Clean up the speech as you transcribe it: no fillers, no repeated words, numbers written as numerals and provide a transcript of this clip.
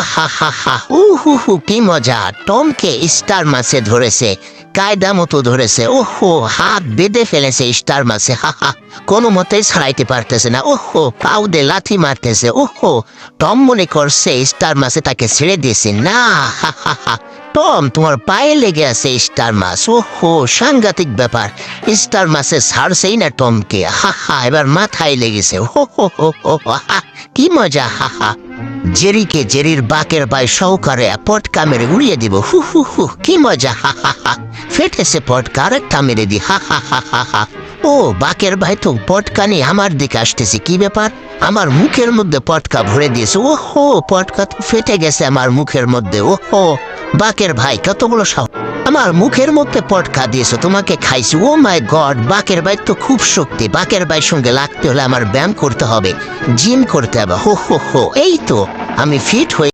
আহা হা হা হু কি মজা! টমকে স্টার মাছে ধরেছে, কায়দা মতো ধরেছে। ওহো, হাত বেঁধে ফেলেছে স্টার মাছে। হা হা, কোনো মতেই ছাড়াইতে পারতেছে না। ওহো, পাও দিয়ে লাথি মারতেছে। ওহো, টম মনে করছে স্টার মাছে তাকে ছেড়ে দিয়েছে। না, হা হা হা, টম তোমার পায়ে লেগে আছে স্টার মাছ। ওহো, সাংঘাতিক ব্যাপার। স্টার মাছে ছাড়ছেই না টমকে। হা হা, এবার মাথায় লেগেছে। হো হো হো হো, হা, কি মজা! হা হা, জেরিকে জেরির বাকের ভাই সহকারে পটকা মেরে উড়িয়ে দিব। হু হু হু, কি মজা! হা হা হা, ফেটেছে পটকা, আরেকটা মেরে দি। হা হা হা হা হা। ও, বাকের ভাই তো পটকা নিয়ে আমার দিকে আসতেছে। কি ব্যাপার? আমার মুখের মধ্যে পটকা ভরে দিয়েছে। ওহো, পটকা তো ফেটে গেছে আমার মুখের মধ্যে। ওহো, বাকের ভাই কত বড় সাহস! আমার মুখের মধ্যে পটকা দিয়েছো, তোমাকে খাইছি। ও মাই গড, বাকের ভাই তো খুব শক্তি। বাকের ভাইয়ের সঙ্গে লাগতে হলে আমার ব্যায়াম করতে হবে, জিম করতে হবে। হো হো হো, এই তো আমি ফিট হয়ে